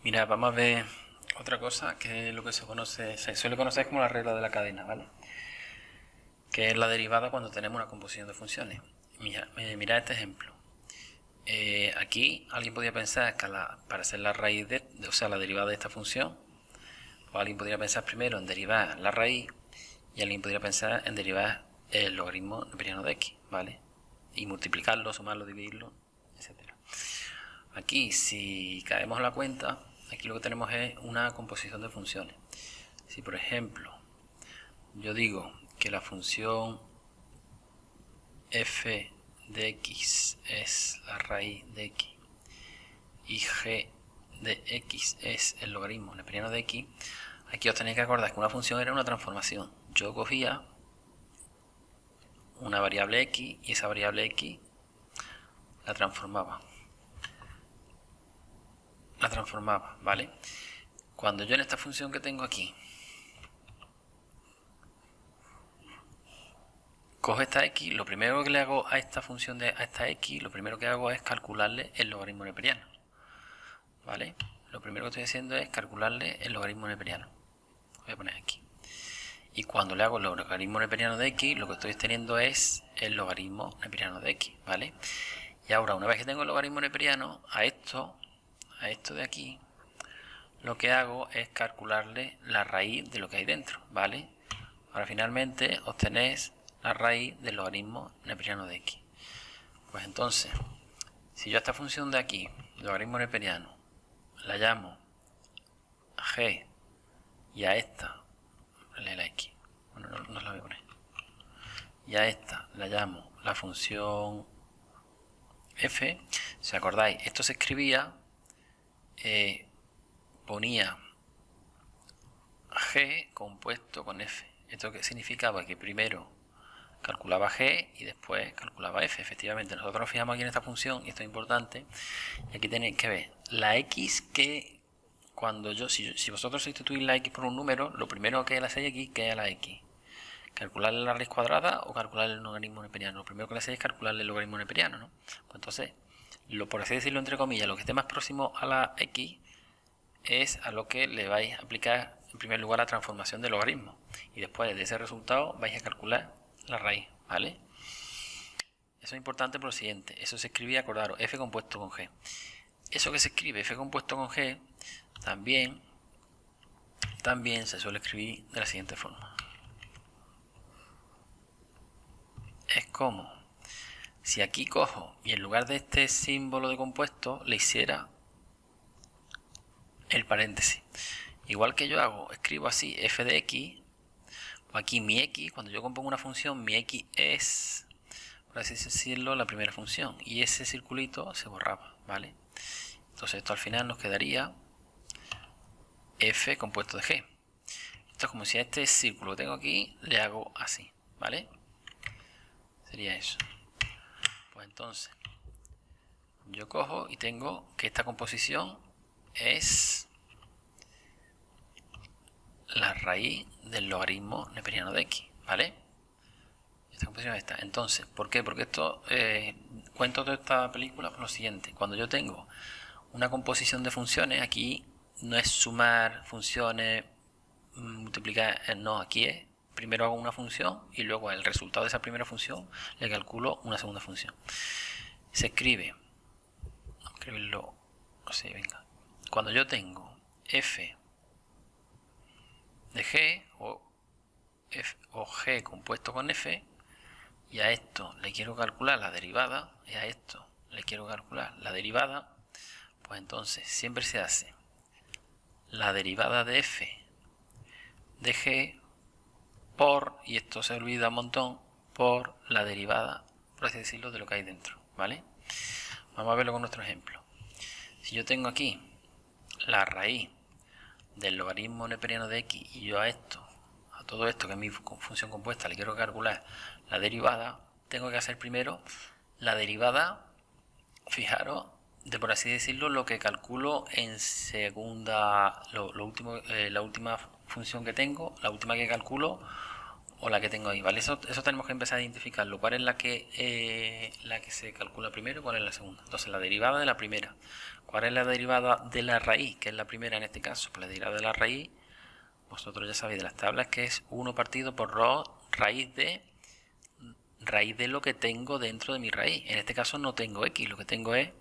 Mira, vamos a ver otra cosa que es lo que se suele conocer como la regla de la cadena, ¿vale? Que es la derivada cuando tenemos una composición de funciones. Mira este ejemplo. Aquí alguien podría pensar que para hacer la raíz o sea, la derivada de esta función, o alguien podría pensar primero en derivar la raíz y alguien podría pensar en derivar el logaritmo neperiano de x, ¿vale? Y multiplicarlo, sumarlo, dividirlo, etcétera. Aquí, si caemos en la cuenta, aquí lo que tenemos es una composición de funciones. Si, por ejemplo, yo digo que la función f de x es la raíz de x y g de x es el logaritmo neperiano de x, aquí os tenéis que acordar que una función era una transformación. Yo cogía una variable x y esa variable x la transformaba, ¿vale? Cuando yo en esta función que tengo aquí cojo esta x, lo primero que le hago a esta función a esta x, lo primero que hago es calcularle el logaritmo neperiano, ¿vale? Lo primero que estoy haciendo es calcularle el logaritmo neperiano. Voy a poner aquí. Y cuando le hago el logaritmo neperiano de x, lo que estoy teniendo es el logaritmo neperiano de x, ¿vale? Y ahora, una vez que tengo el logaritmo neperiano, a esto de aquí, lo que hago es calcularle la raíz de lo que hay dentro, ¿vale? Ahora finalmente obtenéis la raíz del logaritmo neperiano de x. Pues entonces, si yo a esta función de aquí, logaritmo neperiano, la llamo g y a esta, la x, bueno, no la voy a poner, y a esta la llamo la función f, si acordáis, esto se escribía, ponía g compuesto con f. Esto que significaba que primero calculaba g y después calculaba f. Efectivamente, nosotros nos fijamos aquí en esta función, y esto es importante, y aquí tenéis que ver la x que cuando si vosotros sustituís la x por un número, lo primero que le hacéis aquí, que es a la x, calcularle la raíz cuadrada o calcularle el logaritmo neperiano. Lo primero que le hacéis es calcularle el logaritmo neperiano, ¿no? Pues entonces, por así decirlo entre comillas, lo que esté más próximo a la x es a lo que le vais a aplicar en primer lugar la transformación del logaritmo, y después de ese resultado vais a calcular la raíz, ¿vale? Eso es importante por lo siguiente, eso se escribía, acordaros, f compuesto con g. Eso que se escribe f compuesto con g también se suele escribir de la siguiente forma. Es como si aquí cojo y en lugar de este símbolo de compuesto le hiciera el paréntesis. Igual que yo escribo así f de x, pues aquí mi x, cuando yo compongo una función, mi x es, por así decirlo, la primera función, y ese circulito se borraba, ¿vale? Entonces esto al final nos quedaría f compuesto de g. Esto es como si a este círculo que tengo aquí le hago así, ¿vale? Sería eso. Pues entonces yo cojo y tengo que esta composición es la raíz del logaritmo neperiano de x, ¿vale? Esta composición está. Entonces, ¿por qué? Porque esto, cuento toda esta película por lo siguiente. Cuando yo tengo una composición de funciones, aquí no es sumar funciones, multiplicar, no, aquí es, primero hago una función y luego al resultado de esa primera función le calculo una segunda función. Se escribe, vamos a escribirlo así, venga. Cuando yo tengo f de g o g compuesto con f, y a esto le quiero calcular la derivada, y a esto le quiero calcular la derivada, pues entonces siempre se hace la derivada de f de g por, y esto se olvida un montón, por la derivada, por así decirlo, de lo que hay dentro, ¿vale? Vamos a verlo con nuestro ejemplo. Si yo tengo aquí la raíz del logaritmo neperiano de x y yo a todo esto que es mi función compuesta le quiero calcular la derivada, tengo que hacer primero la derivada, fijaros, de por así decirlo, lo que calculo en segunda, la última función que tengo, la última que calculo, o la que tengo ahí, ¿vale? Eso tenemos que empezar a identificarlo. ¿Cuál es la que se calcula primero y cuál es la segunda? Entonces, la derivada de la primera. ¿Cuál es la derivada de la raíz? Que es la primera en este caso. Pues la derivada de la raíz, vosotros ya sabéis de las tablas, que es 1 partido por raíz de lo que tengo dentro de mi raíz. En este caso no tengo x, lo que tengo es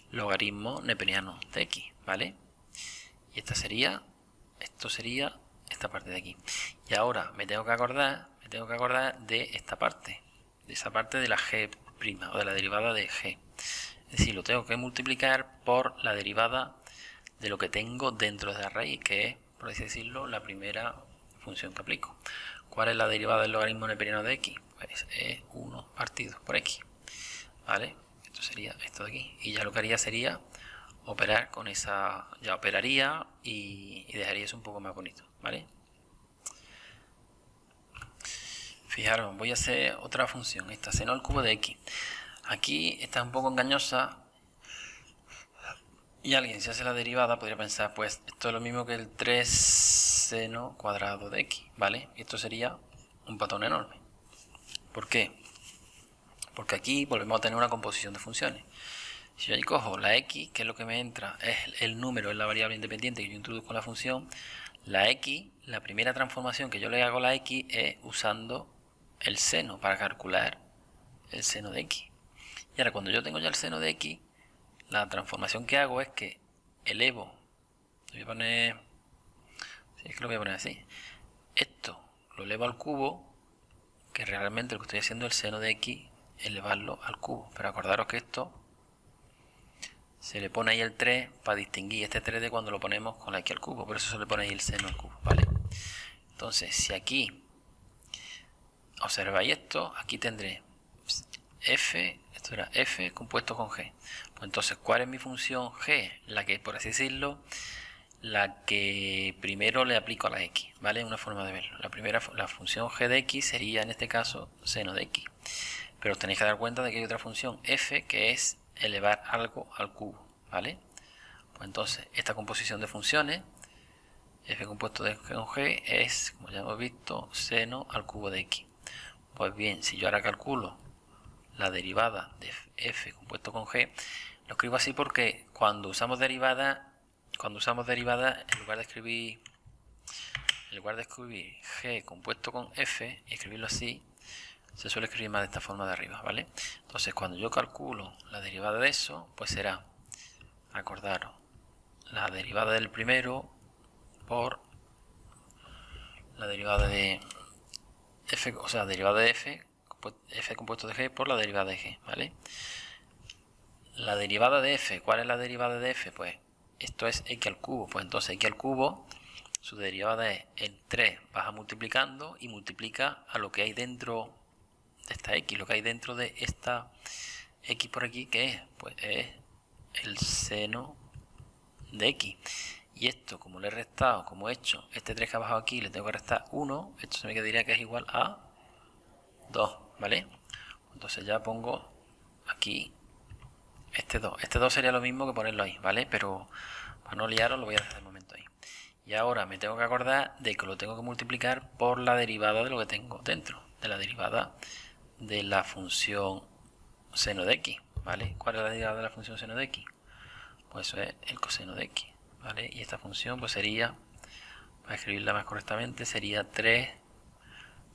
logaritmo neperiano de x, ¿vale? Y esto sería esta parte de aquí. Y ahora me tengo que acordar de esta parte, de esa parte de la g' o de la derivada de g. Es decir, lo tengo que multiplicar por la derivada de lo que tengo dentro de la raíz, que es, por así decirlo, la primera función que aplico. ¿Cuál es la derivada del logaritmo neperiano de x? Pues es 1 partido por x, ¿vale? Esto sería esto de aquí. Y ya lo que haría sería operar con esa, ya operaría y dejaría eso un poco más bonito, ¿vale? Fijaros, voy a hacer otra función, esta seno al cubo de x. Aquí está un poco engañosa y alguien, si hace la derivada, podría pensar, pues esto es lo mismo que el 3 seno cuadrado de x, ¿vale? Y esto sería un patón enorme. ¿Por qué? Porque aquí volvemos a tener una composición de funciones. Si yo ahí cojo la x, que es lo que me entra, es el número, es la variable independiente que yo introduzco en la función, la x, la primera transformación que yo le hago a la x es usando el seno para calcular el seno de x. Y ahora cuando yo tengo ya el seno de x, la transformación que hago es que elevo, voy a poner, sí, es que lo voy a poner así, esto lo elevo al cubo, que realmente lo que estoy haciendo es el seno de x, elevarlo al cubo. Pero acordaros que esto se le pone ahí el 3 para distinguir este 3 de cuando lo ponemos con la x al cubo, por eso se le pone ahí el seno al cubo, ¿vale? Entonces, si aquí observáis esto, aquí tendré f, esto era f compuesto con g. Pues entonces, ¿cuál es mi función g? La que, por así decirlo, la que primero le aplico a la x, ¿vale? Una forma de verlo. La función g de x sería en este caso seno de x. Pero os tenéis que dar cuenta de que hay otra función f que es elevar algo al cubo, ¿vale? Pues entonces, esta composición de funciones, f compuesto con g, es, como ya hemos visto, seno al cubo de x. Pues bien, si yo ahora calculo la derivada de f compuesto con g, lo escribo así porque cuando usamos derivada, en lugar de escribir g compuesto con f y escribirlo así, se suele escribir más de esta forma de arriba, ¿vale? Entonces, cuando yo calculo la derivada de eso, pues será, acordaros, la derivada del primero por la derivada de f, o sea, derivada de f compuesto de g por la derivada de g, ¿vale? La derivada de f, ¿cuál es la derivada de f? Pues esto es x al cubo, pues entonces x al cubo, su derivada es el 3 baja multiplicando y multiplica a lo que hay dentro de esta x, lo que hay dentro de esta x por aquí, que es, pues es el seno de x. Y esto, como le he restado, como he hecho este 3 que ha bajado aquí, le tengo que restar 1, esto se me quedaría que es igual a 2, ¿vale? Entonces ya pongo aquí este 2. Este 2 sería lo mismo que ponerlo ahí, ¿vale? Pero para no liaros lo voy a dejar de momento ahí. Y ahora me tengo que acordar de que lo tengo que multiplicar por la derivada de lo que tengo dentro, de la derivada de la función seno de x, ¿vale? ¿Cuál es la derivada de la función seno de x? Pues eso es el coseno de x, ¿vale? Y esta función pues sería, para escribirla más correctamente, sería 3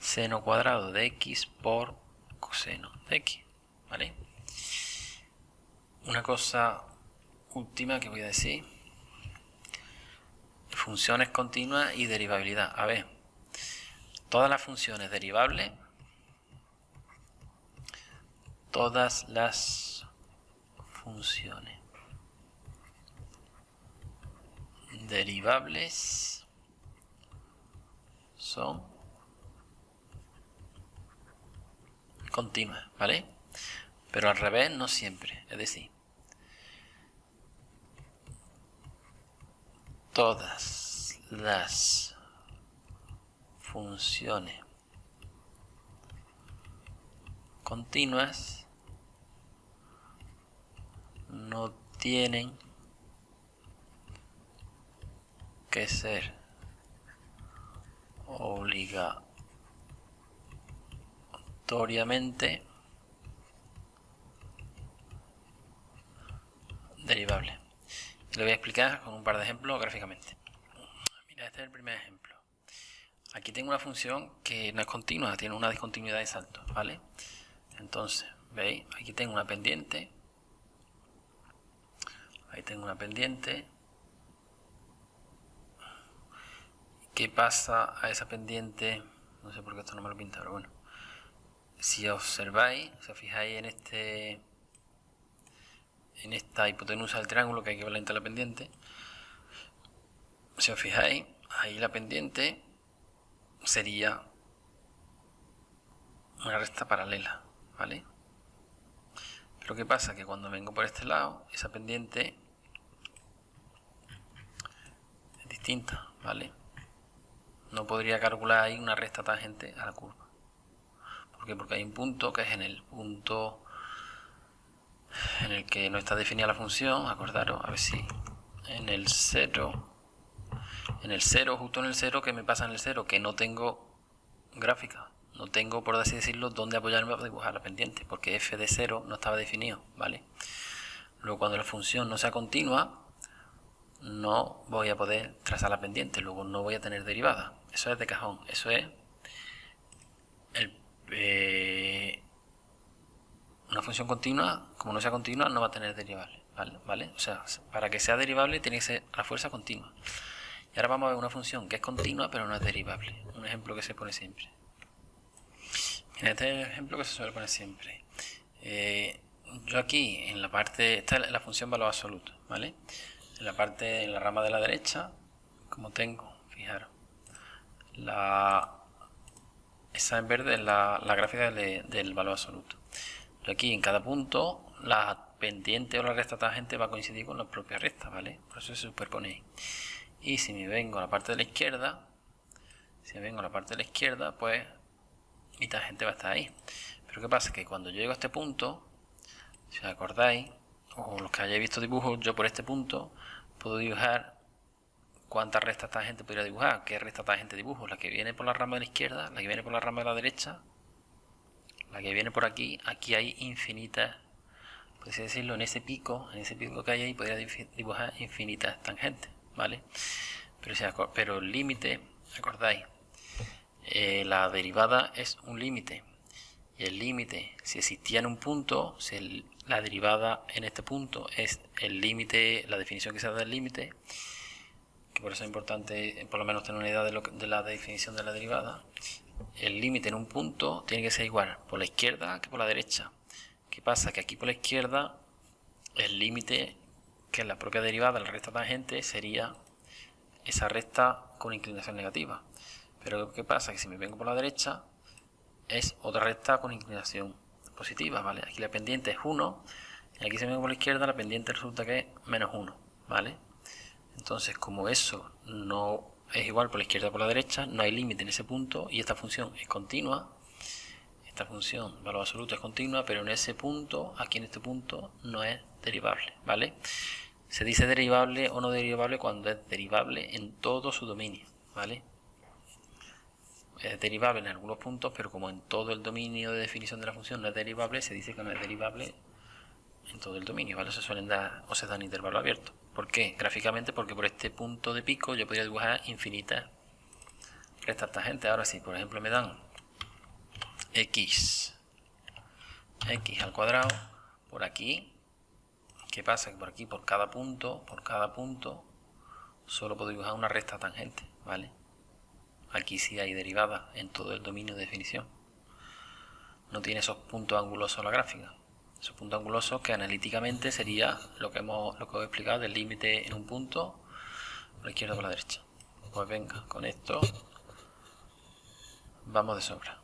seno cuadrado de x por coseno de x, ¿vale? Una cosa última que voy a decir, funciones continuas y derivabilidad. A ver, todas las funciones derivables, todas las funciones derivables son continuas, ¿vale? Pero al revés no siempre, es decir, todas las funciones continuas no tienen que ser obligatoriamente notoriamente derivable. Y lo voy a explicar con un par de ejemplos gráficamente. Mira, este es el primer ejemplo. Aquí tengo una función que no es continua, tiene una discontinuidad de salto, ¿vale? Entonces, ¿veis? Aquí tengo una pendiente. Ahí tengo una pendiente. ¿Qué pasa a esa pendiente? No sé por qué esto no me lo pinta, pero bueno. Si observáis, si os fijáis en esta hipotenusa del triángulo que es equivalente a la pendiente, si os fijáis, ahí la pendiente sería una recta paralela, ¿vale? Pero ¿qué pasa? Que cuando vengo por este lado, esa pendiente es distinta, ¿vale? No podría calcular ahí una recta tangente a la curva. ¿Por qué? Porque hay un punto que es en el punto en el que no está definida la función. Acordaros, a ver si en el 0, justo en el 0, ¿qué me pasa en el 0? Que no tengo gráfica, no tengo, por así decirlo, dónde apoyarme para dibujar la pendiente, porque f de 0 no estaba definido, ¿vale? Luego, cuando la función no sea continua, no voy a poder trazar la pendiente, luego no voy a tener derivada. Eso es de cajón, eso es una función continua. Como no sea continua, no va a tener derivable, ¿vale? O sea, para que sea derivable tiene que ser a fuerza continua. Y ahora vamos a ver una función que es continua pero no es derivable. Un ejemplo que se pone siempre. Mira, este es el ejemplo que se suele poner siempre. Yo aquí en la parte, esta es la función valor absoluto, ¿vale? En la parte, en la rama de la derecha, como tengo, fijaros, esa en verde es la gráfica del valor absoluto. Yo aquí en cada punto la pendiente o la recta tangente va a coincidir con la propia recta, ¿vale? Por eso se superpone. Y si me vengo a la parte de la izquierda, pues mi tangente va a estar ahí. Pero ¿qué pasa? Que cuando yo llego a este punto, si os acordáis, o los que hayáis visto dibujos, yo por este punto puedo dibujar cuántas rectas tangentes podría dibujar. ¿Qué recta tangente dibujo? La que viene por la rama de la izquierda, la que viene por la rama de la derecha, la que viene por aquí. Aquí hay infinitas, por así decirlo, en ese pico que hay ahí podría dibujar infinitas tangentes, ¿vale? Pero el límite, ¿acordáis? La derivada es un límite. Y el límite, si existía en un punto, si la derivada en este punto es el límite, la definición que se da del límite, que por eso es importante por lo menos tener una idea de la definición de la derivada. El límite en un punto tiene que ser igual por la izquierda que por la derecha. ¿Qué pasa? Que aquí por la izquierda el límite, que es la propia derivada de la recta tangente, sería esa recta con inclinación negativa. Pero ¿qué pasa? Que si me vengo por la derecha es otra recta con inclinación positiva, ¿vale? Aquí la pendiente es 1 y aquí si me vengo por la izquierda la pendiente resulta que es menos 1, ¿vale? Entonces, como eso no es igual por la izquierda que por la derecha, no hay límite en ese punto y esta función es continua. Esta función, valor absoluto, es continua, pero en ese punto, aquí en este punto, no es derivable, ¿vale? Se dice derivable o no derivable cuando es derivable en todo su dominio, ¿vale? Es derivable en algunos puntos, pero como en todo el dominio de definición de la función no es derivable, se dice que no es derivable en todo el dominio, ¿vale? Se suelen dar o se dan intervalos abiertos. ¿Por qué? Gráficamente, porque por este punto de pico yo podría dibujar infinitas rectas tangentes. Ahora sí, por ejemplo, me dan x al cuadrado por aquí. ¿Qué pasa? Que por aquí, por cada punto, solo puedo dibujar una recta tangente, ¿vale? Aquí sí hay derivada en todo el dominio de definición. No tiene esos puntos angulosos la gráfica. Esos puntos angulosos que analíticamente sería lo que os he explicado del límite en un punto, por la izquierda o por la derecha. Pues venga, con esto vamos de sobra.